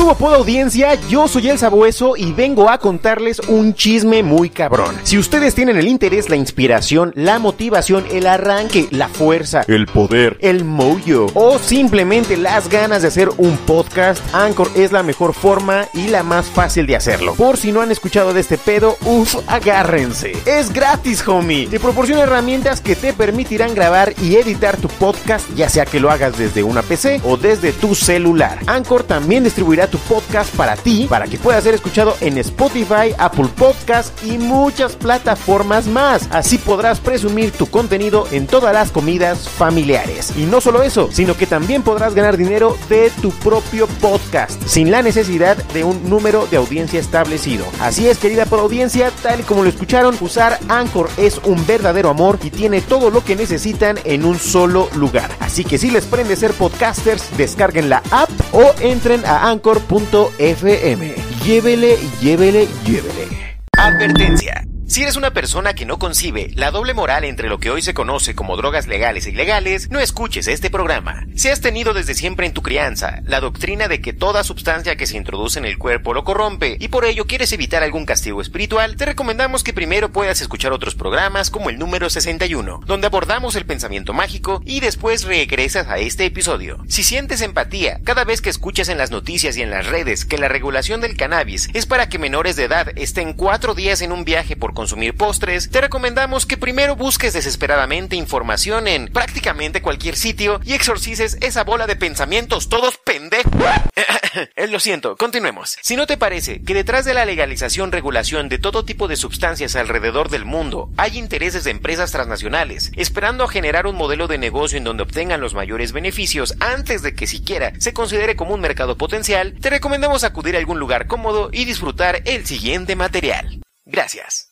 hubo, poda audiencia? Yo soy el Sabueso y vengo a contarles un chisme muy cabrón. Si ustedes tienen el interés, la inspiración, la motivación, el arranque, la fuerza, el poder, el mojo o simplemente las ganas de hacer un podcast, Anchor es la mejor forma y la más fácil de hacerlo. Por si no han escuchado de este pedo, agárrense. Es gratis, homie. Te proporciona herramientas que te permitirán grabar y editar tu podcast, ya sea que lo hagas desde una PC o desde tu celular. Anchor también distribuirá tu podcast para ti, para que pueda ser escuchado en Spotify, Apple Podcast y muchas plataformas más. Así podrás presumir tu contenido en todas las comidas familiares. Y no solo eso, sino que también podrás ganar dinero de tu propio podcast, sin la necesidad de un número de audiencia establecido. Así es, querida audiencia, tal y como lo escucharon, usar Anchor es un verdadero amor y tiene todo lo que necesitan en un solo lugar. Así que si les prende ser podcasters, descarguen la app o entren a anchor.fm. Llévele. Advertencia. Si eres una persona que no concibe la doble moral entre lo que hoy se conoce como drogas legales e ilegales, no escuches este programa. Si has tenido desde siempre en tu crianza la doctrina de que toda sustancia que se introduce en el cuerpo lo corrompe y por ello quieres evitar algún castigo espiritual, te recomendamos que primero puedas escuchar otros programas como el número 61, donde abordamos el pensamiento mágico, y después regresas a este episodio. Si sientes empatía cada vez que escuchas en las noticias y en las redes que la regulación del cannabis es para que menores de edad estén 4 días en un viaje por consumir postres, te recomendamos que primero busques desesperadamente información en prácticamente cualquier sitio y exorcices esa bola de pensamientos todos pendejos. Lo siento, continuemos. Si no te parece que detrás de la legalización, regulación de todo tipo de sustancias alrededor del mundo hay intereses de empresas transnacionales esperando a generar un modelo de negocio en donde obtengan los mayores beneficios antes de que siquiera se considere como un mercado potencial, te recomendamos acudir a algún lugar cómodo y disfrutar el siguiente material. Gracias.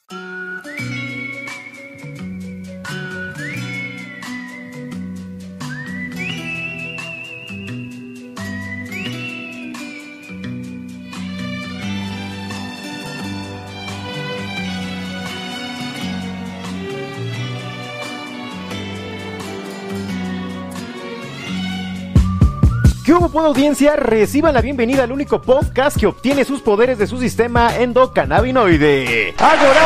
¿Qué hubo, poda audiencia? Reciban la bienvenida al único podcast que obtiene sus poderes de su sistema endocannabinoide. ¡Agora!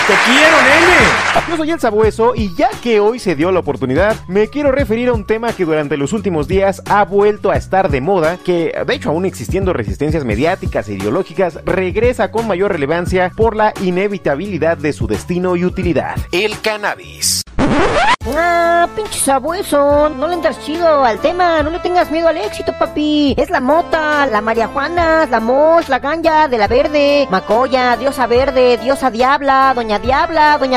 ¡Te quiero, nene! Yo soy el Sabueso y ya que hoy se dio la oportunidad, me quiero referir a un tema que durante los últimos días ha vuelto a estar de moda, que de hecho aún existiendo resistencias mediáticas e ideológicas, regresa con mayor relevancia por la inevitabilidad de su destino y utilidad: el cannabis. Pinche Sabueso, no le entras chido al tema, no le tengas miedo al éxito, papi. Es la mota, la marihuana, la mosh, la ganja de la verde, Macoya, diosa verde, diosa diabla, doña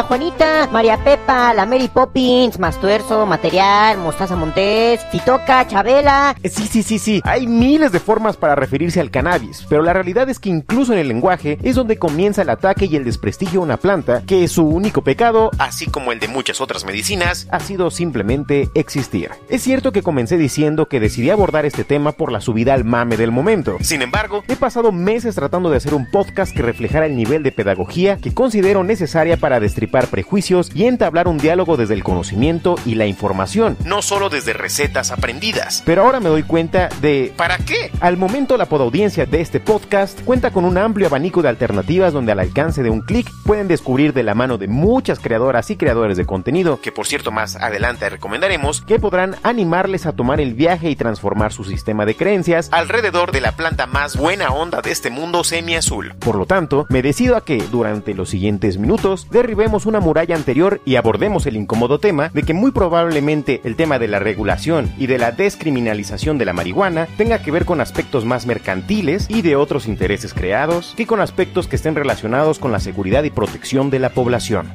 Juanita, María Pepa, la Mary Poppins, Mastuerzo, Material, Mostaza Montés, Fitoca, Chabela. Sí, hay miles de formas para referirse al cannabis, pero la realidad es que incluso en el lenguaje es donde comienza el ataque y el desprestigio a una planta que su único pecado, así como el de muchas otras medicinas, ha sido simplemente existir. Es cierto que comencé diciendo que decidí abordar este tema por la subida al mame del momento. Sin embargo, he pasado meses tratando de hacer un podcast que reflejara el nivel de pedagogía que considero necesaria para destripar prejuicios y entablar un diálogo desde el conocimiento y la información, no solo desde recetas aprendidas. Pero ahora me doy cuenta de ¿para qué? Al momento, la podaudiencia de este podcast cuenta con un amplio abanico de alternativas donde al alcance de un clic pueden descubrir de la mano de muchas creadoras y creadores de contenido, que por cierto más adelante recomendaremos, que podrán animarles a tomar el viaje y transformar su sistema de creencias alrededor de la planta más buena onda de este mundo semiazul. Por lo tanto, me decido a que durante los siguientes minutos derribemos una muralla anterior y abordemos el incómodo tema de que muy probablemente el tema de la regulación y de la descriminalización de la marihuana tenga que ver con aspectos más mercantiles y de otros intereses creados que con aspectos que estén relacionados con la seguridad y protección de la población.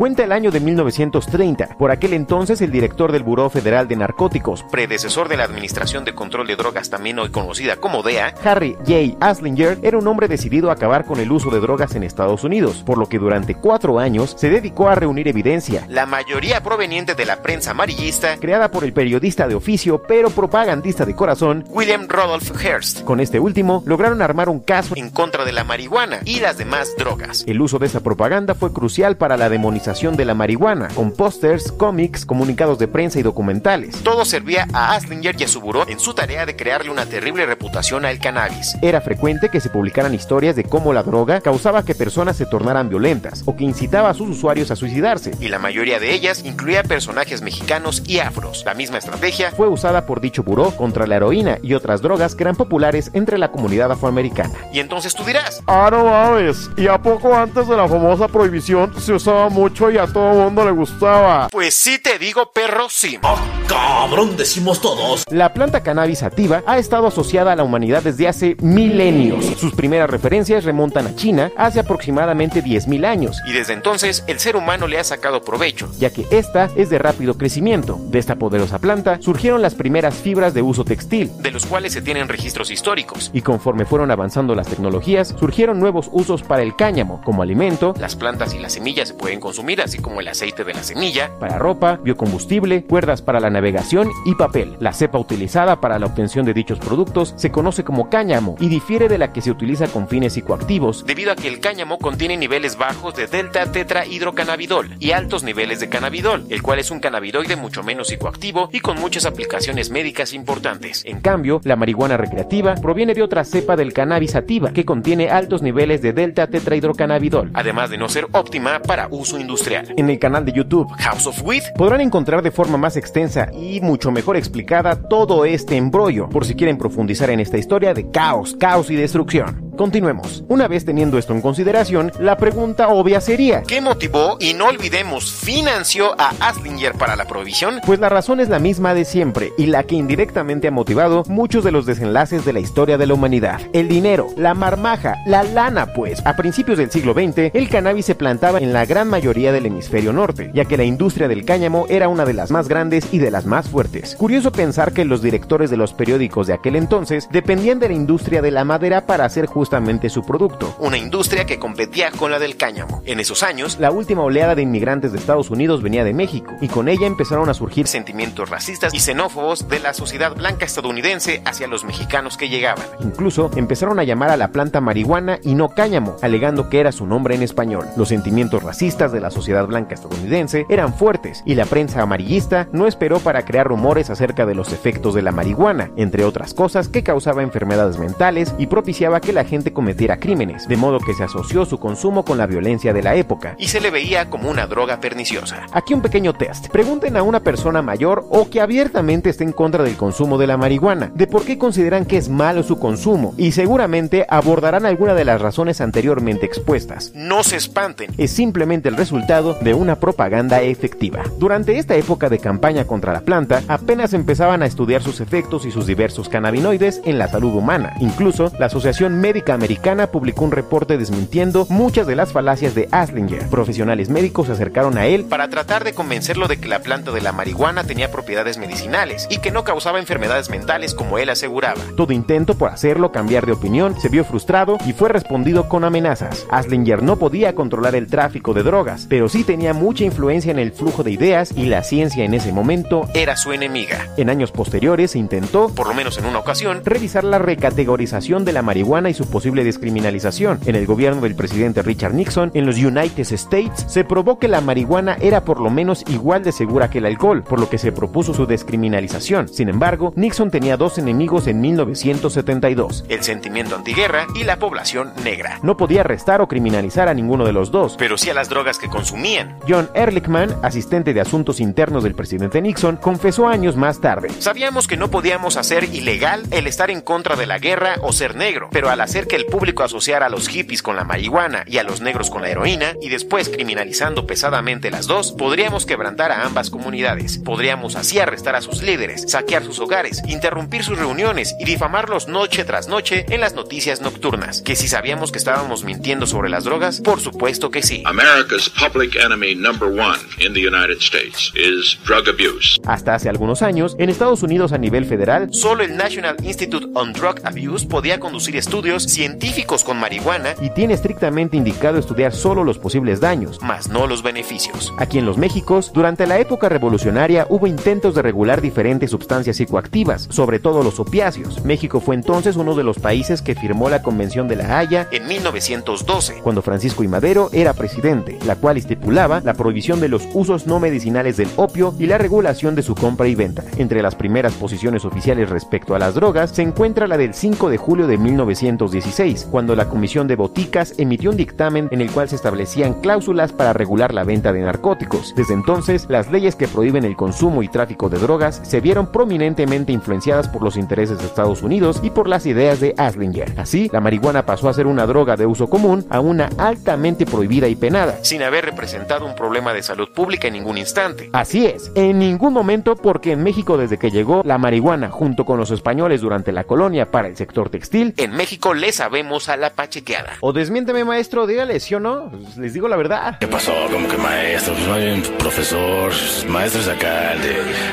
Cuenta el año de 1930. Por aquel entonces, el director del Buró Federal de Narcóticos, predecesor de la Administración de Control de Drogas, también hoy conocida como DEA, Harry J. Anslinger, era un hombre decidido a acabar con el uso de drogas en Estados Unidos, por lo que durante 4 años se dedicó a reunir evidencia, la mayoría proveniente de la prensa amarillista, creada por el periodista de oficio pero propagandista de corazón, William Rudolph Hearst. Con este último, lograron armar un caso en contra de la marihuana y las demás drogas. El uso de esa propaganda fue crucial para la demonización de la marihuana, con pósters, cómics, comunicados de prensa y documentales. Todo servía a Anslinger y a su buró en su tarea de crearle una terrible reputación al cannabis. Era frecuente que se publicaran historias de cómo la droga causaba que personas se tornaran violentas o que incitaba a sus usuarios a suicidarse, y la mayoría de ellas incluía personajes mexicanos y afros. La misma estrategia fue usada por dicho buró contra la heroína y otras drogas que eran populares entre la comunidad afroamericana. Y entonces tú dirás: ah, no mames, ¿y a poco antes de la famosa prohibición se usaba mucho y a todo mundo le gustaba? Pues sí te digo, perro, sí. ¡Ah, cabrón! Decimos todos. La planta cannabis sativa ha estado asociada a la humanidad desde hace milenios. Sus primeras referencias remontan a China hace aproximadamente 10.000 años, y desde entonces el ser humano le ha sacado provecho, ya que esta es de rápido crecimiento. De esta poderosa planta surgieron las primeras fibras de uso textil, de los cuales se tienen registros históricos, y conforme fueron avanzando las tecnologías, surgieron nuevos usos para el cáñamo, como alimento. Las plantas y las semillas se pueden consumir, así como el aceite de la semilla, para ropa, biocombustible, cuerdas para la navegación y papel. La cepa utilizada para la obtención de dichos productos se conoce como cáñamo y difiere de la que se utiliza con fines psicoactivos, debido a que el cáñamo contiene niveles bajos de delta-tetrahidrocannabidol y altos niveles de cannabidol, el cual es un cannabidoide mucho menos psicoactivo y con muchas aplicaciones médicas importantes. En cambio, la marihuana recreativa proviene de otra cepa del cannabis sativa, que contiene altos niveles de delta-tetrahidrocannabidol, además de no ser óptima para uso industrial. En el canal de YouTube House of Weed podrán encontrar de forma más extensa y mucho mejor explicada todo este embrollo, por si quieren profundizar en esta historia de caos y destrucción. Continuemos. Una vez teniendo esto en consideración, la pregunta obvia sería: ¿qué motivó y, no olvidemos, financió a Anslinger para la prohibición? Pues la razón es la misma de siempre, y la que indirectamente ha motivado muchos de los desenlaces de la historia de la humanidad: el dinero, la marmaja, la lana. Pues a principios del siglo XX, el cannabis se plantaba en la gran mayoría del hemisferio norte, ya que la industria del cáñamo era una de las más grandes y de las más fuertes. Curioso pensar que los directores de los periódicos de aquel entonces dependían de la industria de la madera para hacer justamente su producto, una industria que competía con la del cáñamo. En esos años, la última oleada de inmigrantes de Estados Unidos venía de México, y con ella empezaron a surgir sentimientos racistas y xenófobos de la sociedad blanca estadounidense hacia los mexicanos que llegaban. Incluso empezaron a llamar a la planta marihuana y no cáñamo, alegando que era su nombre en español. Los sentimientos racistas de la sociedad blanca estadounidense eran fuertes, y la prensa amarillista no esperó para crear rumores acerca de los efectos de la marihuana, entre otras cosas, que causaba enfermedades mentales y propiciaba que la gente cometiera crímenes, de modo que se asoció su consumo con la violencia de la época y se le veía como una droga perniciosa. Aquí un pequeño test. Pregunten a una persona mayor o que abiertamente esté en contra del consumo de la marihuana de por qué consideran que es malo su consumo, y seguramente abordarán alguna de las razones anteriormente expuestas. No se espanten, es simplemente el resultado de una propaganda efectiva. Durante esta época de campaña contra la planta, apenas empezaban a estudiar sus efectos y sus diversos cannabinoides en la salud humana. Incluso, la Asociación Médica Americana publicó un reporte desmintiendo muchas de las falacias de Anslinger. Profesionales médicos se acercaron a él para tratar de convencerlo de que la planta de la marihuana tenía propiedades medicinales y que no causaba enfermedades mentales como él aseguraba. Todo intento por hacerlo cambiar de opinión se vio frustrado y fue respondido con amenazas. Anslinger no podía controlar el tráfico de drogas, pero sí tenía mucha influencia en el flujo de ideas, y la ciencia en ese momento era su enemiga. En años posteriores se intentó, por lo menos en una ocasión, revisar la recategorización de la marihuana y su posible descriminalización. En el gobierno del presidente Richard Nixon, en los United States, se probó que la marihuana era por lo menos igual de segura que el alcohol, por lo que se propuso su descriminalización. Sin embargo, Nixon tenía dos enemigos en 1972, el sentimiento antiguerra y la población negra. No podía arrestar o criminalizar a ninguno de los dos, pero sí a las drogas que consumían. John Ehrlichman, asistente de asuntos internos del presidente Nixon, confesó años más tarde: sabíamos que no podíamos hacer ilegal el estar en contra de la guerra o ser negro, pero al hacer hacer que el público asociara a los hippies con la marihuana y a los negros con la heroína, y después criminalizando pesadamente las dos, podríamos quebrantar a ambas comunidades. Podríamos así arrestar a sus líderes, saquear sus hogares, interrumpir sus reuniones y difamarlos noche tras noche en las noticias nocturnas. ¿Que si sabíamos que estábamos mintiendo sobre las drogas? Por supuesto que sí. America's public enemy number one in the United States is drug abuse. Hasta hace algunos años, en Estados Unidos a nivel federal, solo el National Institute on Drug Abuse podía conducir estudios científicos con marihuana y tiene estrictamente indicado estudiar solo los posibles daños, más no los beneficios. Aquí en los Méxicos, durante la época revolucionaria hubo intentos de regular diferentes sustancias psicoactivas, sobre todo los opiáceos. México fue entonces uno de los países que firmó la Convención de La Haya en 1912, cuando Francisco I. Madero era presidente, la cual estipulaba la prohibición de los usos no medicinales del opio y la regulación de su compra y venta. Entre las primeras posiciones oficiales respecto a las drogas se encuentra la del 5 de julio de 1916, cuando la Comisión de Boticas emitió un dictamen en el cual se establecían cláusulas para regular la venta de narcóticos. Desde entonces, las leyes que prohíben el consumo y tráfico de drogas se vieron prominentemente influenciadas por los intereses de Estados Unidos y por las ideas de Anslinger. Así, la marihuana pasó a ser una droga de uso común a una altamente prohibida y penada, sin haber representado un problema de salud pública en ningún instante. Así es, en ningún momento, porque en México desde que llegó la marihuana junto con los españoles durante la colonia para el sector textil, en México le sabemos a la pachequeada. O desmiénteme, maestro, dígale, ¿sí o no? Pues les digo la verdad. ¿Qué pasó? ¿Cómo que maestro? Pues más bien profesor. Maestro es acá,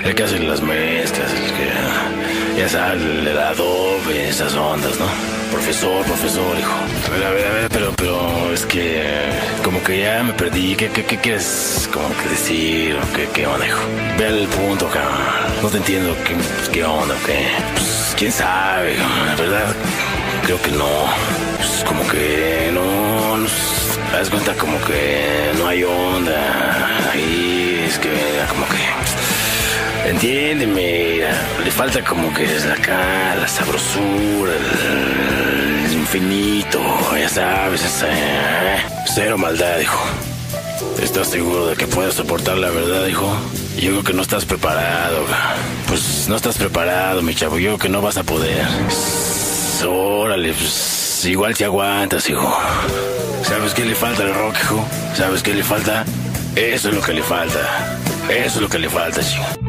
el que hace las mezclas, el que ya sabe, el adobe, esas ondas, ¿no? Profesor, hijo. A ver, pero es que como que ya me perdí. ¿Qué quieres como que decir? ¿O qué onda, hijo? Ve al punto, cabrón. No te entiendo. ¿Qué onda o qué? Pues quién sabe, la verdad creo que no. Pues como que no te das cuenta como que no hay onda ahí. Es que como que entiéndeme, le falta como que es acá la sabrosura, el infinito, ya sabes, cero maldad, hijo. ¿Estás seguro de que puedes soportar la verdad, hijo? Yo creo que no estás preparado. Pues no estás preparado, mi chavo. Yo creo que no vas a poder. Órale, pues igual te aguantas, hijo. ¿Sabes qué le falta al rock, hijo? ¿Sabes qué le falta? Eso es lo que le falta. Eso es lo que le falta, hijo.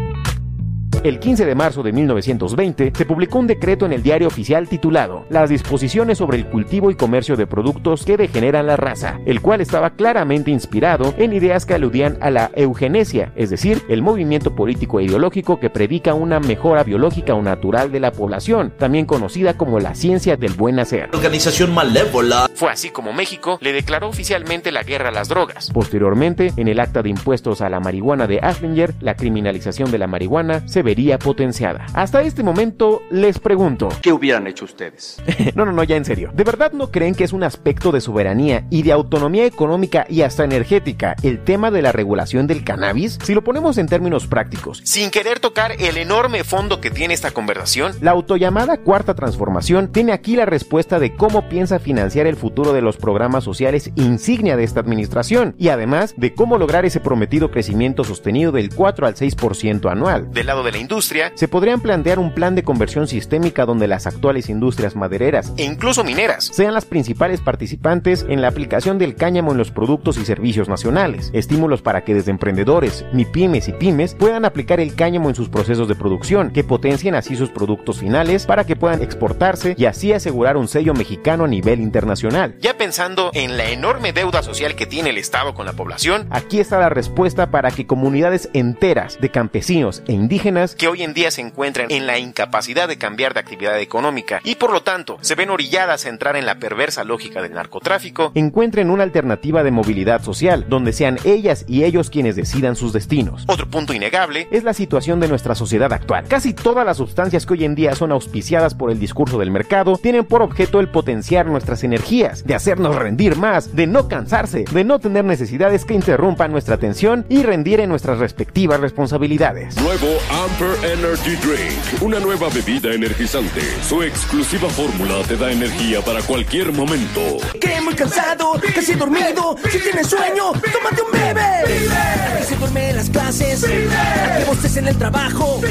El 15 de marzo de 1920 se publicó un decreto en el Diario Oficial titulado Las disposiciones sobre el cultivo y comercio de productos que degeneran la raza, el cual estaba claramente inspirado en ideas que aludían a la eugenesia, es decir, el movimiento político e ideológico que predica una mejora biológica o natural de la población, también conocida como la ciencia del buen hacer. Organización malévola. Fue así como México le declaró oficialmente la guerra a las drogas. Posteriormente, en el acta de impuestos a la marihuana de Anslinger, la criminalización de la marihuana se vería potenciada. Hasta este momento les pregunto, ¿qué hubieran hecho ustedes? No, ya en serio. ¿De verdad no creen que es un aspecto de soberanía y de autonomía económica y hasta energética el tema de la regulación del cannabis? Si lo ponemos en términos prácticos, sin querer tocar el enorme fondo que tiene esta conversación, la autollamada Cuarta Transformación tiene aquí la respuesta de cómo piensa financiar el futuro de los programas sociales insignia de esta administración y además de cómo lograr ese prometido crecimiento sostenido del 4 al 6% anual. Del lado de la industria, se podrían plantear un plan de conversión sistémica donde las actuales industrias madereras e incluso mineras sean las principales participantes en la aplicación del cáñamo en los productos y servicios nacionales. Estímulos para que desde emprendedores, MIPYMES y pymes puedan aplicar el cáñamo en sus procesos de producción, que potencien así sus productos finales para que puedan exportarse y así asegurar un sello mexicano a nivel internacional. Ya pensando en la enorme deuda social que tiene el Estado con la población, aquí está la respuesta para que comunidades enteras de campesinos e indígenas que hoy en día se encuentran en la incapacidad de cambiar de actividad económica y por lo tanto se ven orilladas a entrar en la perversa lógica del narcotráfico, encuentren una alternativa de movilidad social donde sean ellas y ellos quienes decidan sus destinos. Otro punto innegable es la situación de nuestra sociedad actual. Casi todas las sustancias que hoy en día son auspiciadas por el discurso del mercado tienen por objeto el potenciar nuestras energías, de hacernos rendir más, de no cansarse, de no tener necesidades que interrumpan nuestra atención y rendir en nuestras respectivas responsabilidades. Nuevo Amper Energy Drink, una nueva bebida energizante. Su exclusiva fórmula te da energía para cualquier momento. Que muy cansado, casi dormido. Si tienes sueño, tómate un bebé. Al que se duerme en las clases, al que bosteces en el trabajo,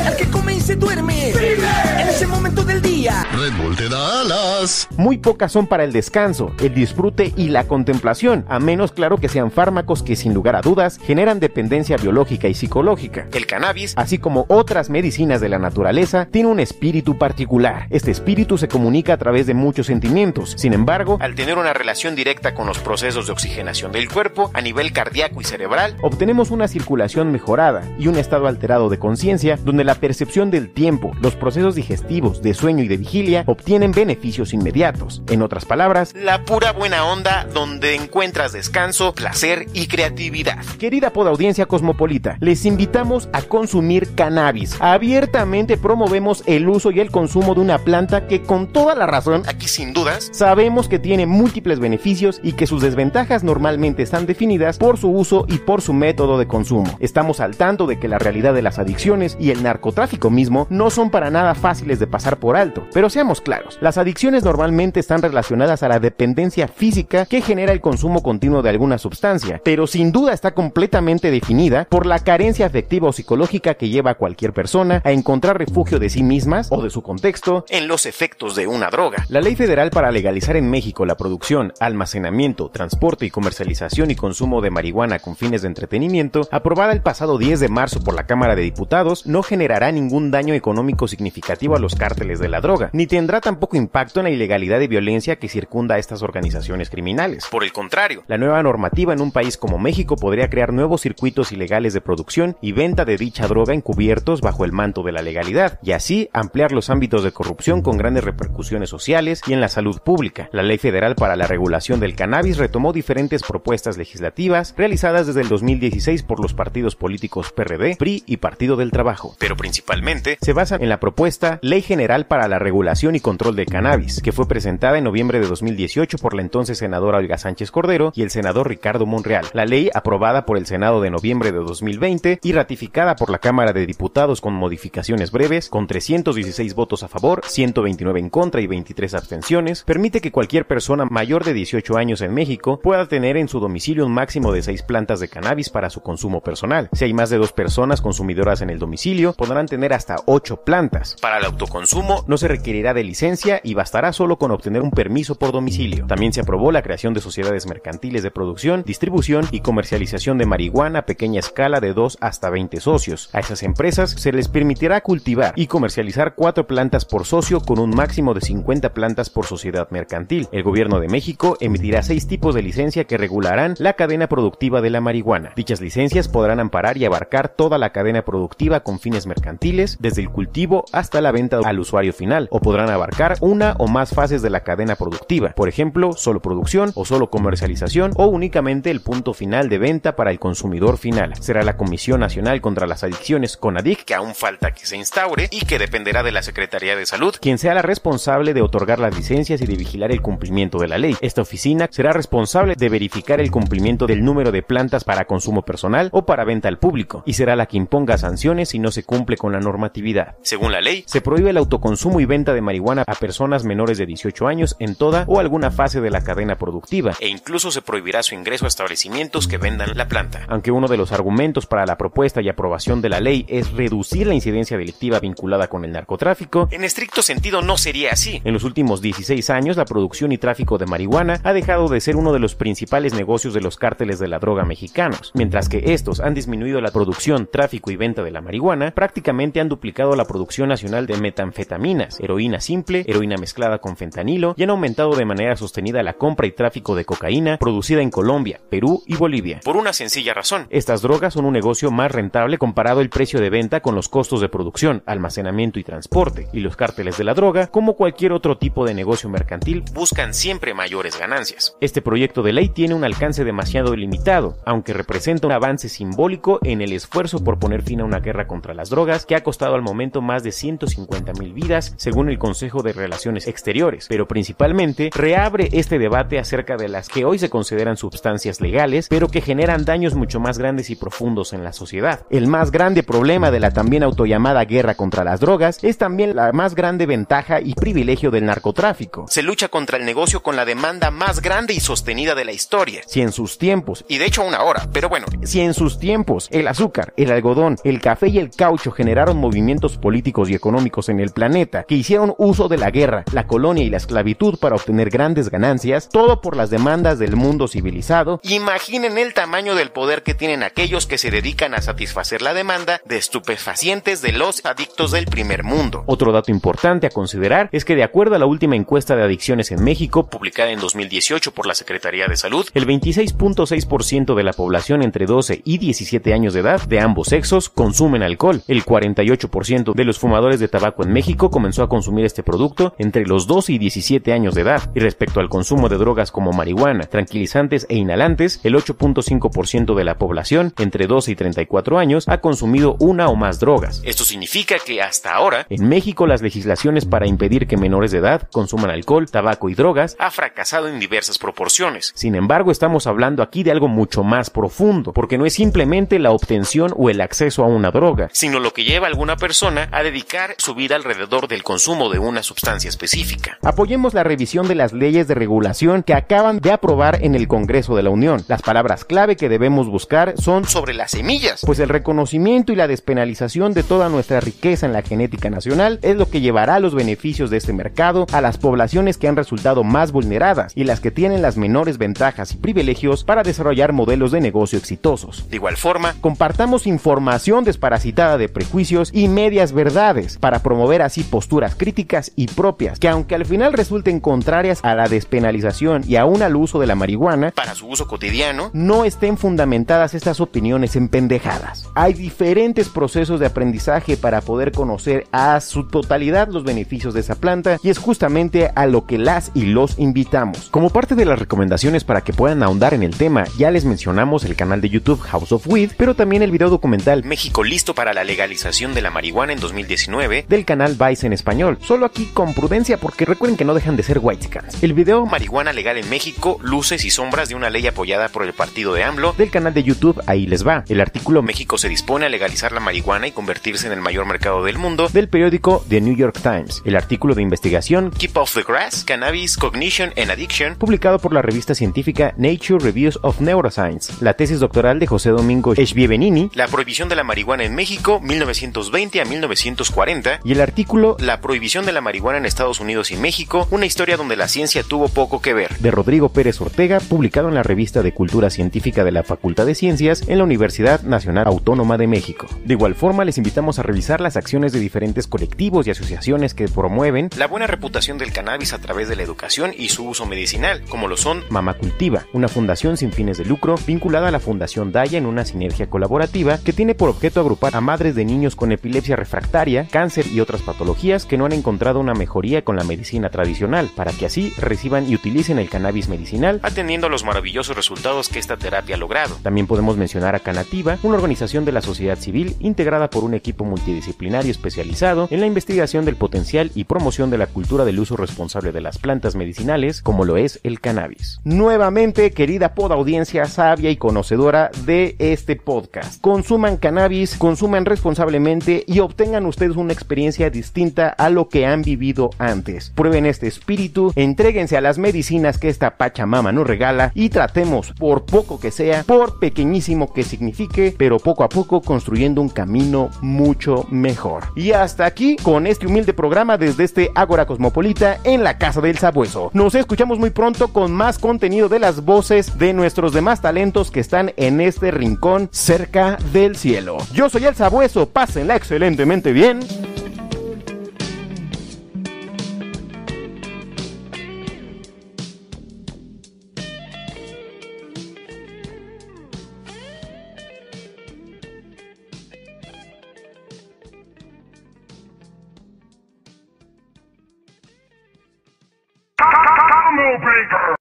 al que come y se duerme en ese momento del día. Red Bull te da alas. Muy pocas son para el descanso, el disfrute y la contemplación, a menos claro que sean fármacos que sin lugar a dudas generan dependencia biológica y psicológica. El cannabis, así como otras medicinas de la naturaleza, tiene un espíritu particular. Este espíritu se comunica a través de muchos sentimientos. Sin embargo, al tener una relación directa con los procesos de oxigenación del cuerpo a nivel cardíaco y cerebral, obtenemos una circulación mejorada y un estado alterado de conciencia donde la percepción del tiempo, los procesos digestivos, de sueño y de vigilia obtienen beneficios inmediatos. En otras palabras, la pura buena onda donde encuentras descanso, placer y creatividad. Querida podaudiencia cosmopolita, les invitamos a consumir cannabis. Abiertamente promovemos el uso y el consumo de una planta que con toda la razón, aquí sin dudas, sabemos que tiene múltiples beneficios y que sus desventajas normalmente están definidas por su uso y por su método de consumo. Estamos al tanto de que la realidad de las adicciones y el narcotráfico mismo no son para nada fáciles de pasar por alto, pero seamos claros, las adicciones normalmente están relacionadas a la dependencia física que genera el consumo continuo de alguna sustancia, pero sin duda está completamente definida por la carencia afectiva o psicológica que lleva a cualquier persona a encontrar refugio de sí mismas o de su contexto en los efectos de una droga. La Ley Federal para legalizar en México la producción, almacenamiento, transporte y comercialización y consumo de marihuana con fines de entretenimiento, aprobada el pasado 10 de marzo por la Cámara de Diputados, no generará ningún daño económico significativo a los cárteles de la droga, ni tendrá tampoco impacto en la ilegalidad y violencia que circunda a estas organizaciones criminales. Por el contrario, la nueva normativa en un país como México podría crear nuevos circuitos ilegales de producción y venta de dicha droga encubiertos bajo el manto de la legalidad, y así ampliar los ámbitos de corrupción con grandes repercusiones sociales y en la salud pública. La Ley Federal para la Regulación del Cannabis retomó diferentes propuestas legislativas realizadas desde el 2016 por los partidos políticos PRD, PRI y Partido del Trabajo, pero principalmente se basan en la propuesta Ley General para la Regulación y Control del Cannabis, que fue presentada en noviembre de 2018 por la entonces senadora Olga Sánchez Cordero y el senador Ricardo Monreal. La ley, aprobada por el Senado de noviembre de 2020 y ratificada por la Cámara de Diputados con modificaciones breves, con 316 votos a favor, 129 en contra y 23 abstenciones, permite que cualquier persona mayor de 18 años en México pueda tener en su domicilio un máximo de 6 plantas de cannabis para su consumo personal. Si hay más de 2 personas consumidoras en el domicilio, podrán tener hasta 8 plantas. Para el autoconsumo no se requerirá de licencia y bastará solo con obtener un permiso por domicilio. También se aprobó la creación de sociedades mercantiles de producción, distribución y comercialización de marihuana a pequeña escala de 2 hasta 20 socios. A esas empresas se les permitirá cultivar y comercializar 4 plantas por socio con un máximo de 50 plantas por sociedad mercantil. El gobierno de México emitirá 6 tipos de licencia que regularán la cadena productiva de la marihuana. Dichas licencias podrán amparar y abarcar toda la cadena productiva con fines mercantiles, desde el cultivo hasta la venta al usuario final, o podrán abarcar una o más fases de la cadena productiva, por ejemplo, solo producción o solo comercialización o únicamente el punto final de venta para el consumidor final. Será la Comisión Nacional contra las Adicciones, CONADIC, que aún falta que se instaure y que dependerá de la Secretaría de Salud, quien sea la responsable de otorgar las licencias y de vigilar el cumplimiento de la ley. Esta oficina será responsable de verificar el cumplimiento del número de plantas para consumo personal o para venta al público, y será la que imponga sanciones si no se cumple con la normatividad. Según la ley, se prohíbe el autoconsumo y venta de marihuana a personas menores de 18 años en toda o alguna fase de la cadena productiva, e incluso se prohibirá su ingreso a establecimientos que vendan la planta. Aunque uno de los argumentos para la propuesta y aprobación de la ley es reducir la incidencia delictiva vinculada con el narcotráfico, en estricto sentido no sería así. En los últimos 16 años, la producción y tráfico de marihuana ha dejado de ser uno de los principales negocios de los cárteles de la droga mexicanos. Mientras que estos han disminuido la producción, tráfico y venta de la marihuana, prácticamente han duplicado la producción nacional de metanfetaminas, heroína simple, heroína mezclada con fentanilo, y han aumentado de manera sostenida la compra y tráfico de cocaína producida en Colombia, Perú y Bolivia. Por una sencilla razón: estas drogas son un negocio más rentable comparado el precio de venta con los costos de producción, almacenamiento y transporte, y los cárteles de la droga, como cualquier otro tipo de negocio mercantil, buscan siempre mayores ganancias. Este proyecto de ley tiene un alcance demasiado limitado, aunque representa un avance simbólico en el esfuerzo por poner fin a una guerra contra las drogas que ha costado al momento más de 150,000 vidas, según el Consejo de Relaciones Exteriores, pero principalmente reabre este debate acerca de las que hoy se consideran sustancias legales, pero que generan daños mucho más grandes y profundos en la sociedad. El más grande problema de la también autollamada guerra contra las drogas es también la más grande ventaja y privilegio del narcotráfico. Se lucha contra el negocio con la demanda más grande y sostenida de la historia. Si en sus tiempos, y de hecho aún ahora, pero bueno, si en sus tiempos el azúcar, el algodón, el café y el caucho generaron movimientos políticos y económicos en el planeta que hicieron hicieron uso de la guerra, la colonia y la esclavitud para obtener grandes ganancias, todo por las demandas del mundo civilizado. Imaginen el tamaño del poder que tienen aquellos que se dedican a satisfacer la demanda de estupefacientes de los adictos del primer mundo. Otro dato importante a considerar es que de acuerdo a la última encuesta de adicciones en México, publicada en 2018 por la Secretaría de Salud, el 26.6% de la población entre 12 y 17 años de edad de ambos sexos consumen alcohol. El 48% de los fumadores de tabaco en México comenzó a consumir este producto entre los 12 y 17 años de edad. Y respecto al consumo de drogas como marihuana, tranquilizantes e inhalantes, el 8.5% de la población entre 12 y 34 años ha consumido una o más drogas. Esto significa que hasta ahora, en México, las legislaciones para impedir que menores de edad consuman alcohol, tabaco y drogas ha fracasado en diversas proporciones. Sin embargo, estamos hablando aquí de algo mucho más profundo, porque no es simplemente la obtención o el acceso a una droga, sino lo que lleva a alguna persona a dedicar su vida alrededor del consumo de una sustancia específica. Apoyemos la revisión de las leyes de regulación que acaban de aprobar en el Congreso de la Unión. Las palabras clave que debemos buscar son sobre las semillas, pues el reconocimiento y la despenalización de toda nuestra riqueza en la genética nacional es lo que llevará los beneficios de este mercado a las poblaciones que han resultado más vulneradas y las que tienen las menores ventajas y privilegios para desarrollar modelos de negocio exitosos. De igual forma, compartamos información desparasitada de prejuicios y medias verdades para promover así posturas críticas y propias que, aunque al final resulten contrarias a la despenalización y aún al uso de la marihuana para su uso cotidiano, no estén fundamentadas estas opiniones en pendejadas. Hay diferentes procesos de aprendizaje para poder conocer a su totalidad los beneficios de esa planta, y es justamente a lo que las y los invitamos. Como parte de las recomendaciones para que puedan ahondar en el tema, ya les mencionamos el canal de YouTube House of Weed, pero también el video documental México listo para la legalización de la marihuana en 2019 del canal Vice en español. Solo aquí con prudencia, porque recuerden que no dejan de ser whitescans. El video Marihuana legal en México, luces y sombras de una ley apoyada por el partido de AMLO del canal de YouTube Ahí les va. El artículo México se dispone a legalizar la marihuana y convertirse en el mayor mercado del mundo del periódico The New York Times. El artículo de investigación Keep Off the Grass, Cannabis, Cognition and Addiction, publicado por la revista científica Nature Reviews of Neuroscience. La tesis doctoral de José Domingo Benini, La prohibición de la marihuana en México, 1920 a 1940, y el artículo La prohibición de la marihuana en Estados Unidos y México, una historia donde la ciencia tuvo poco que ver, de Rodrigo Pérez Ortega, publicado en la revista de Cultura Científica de la Facultad de Ciencias en la Universidad Nacional Autónoma de México. De igual forma, les invitamos a revisar las acciones de diferentes colectivos y asociaciones que promueven la buena reputación del cannabis a través de la educación y su uso medicinal, como lo son Mamá Cultiva, una fundación sin fines de lucro vinculada a la Fundación Daya en una sinergia colaborativa que tiene por objeto agrupar a madres de niños con epilepsia refractaria, cáncer y otras patologías que no han encontrado una mejoría con la medicina tradicional, para que así reciban y utilicen el cannabis medicinal, atendiendo a los maravillosos resultados que esta terapia ha logrado. También podemos mencionar a Canativa, una organización de la sociedad civil integrada por un equipo multidisciplinario especializado en la investigación del potencial y promoción de la cultura del uso responsable de las plantas medicinales, como lo es el cannabis. Nuevamente, querida podaudiencia sabia y conocedora de este podcast, consuman cannabis, consuman responsablemente y obtengan ustedes una experiencia distinta a lo que han vivido antes. Prueben este espíritu, entréguense a las medicinas que esta Pachamama nos regala y tratemos, por poco que sea, por pequeñísimo que signifique, pero poco a poco construyendo un camino mucho mejor. Y hasta aquí con este humilde programa desde este Ágora Cosmopolita en la Casa del Sabueso. Nos escuchamos muy pronto con más contenido de las voces de nuestros demás talentos que están en este rincón cerca del cielo. Yo soy el Sabueso, pásenla excelentemente bien.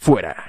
Fuera.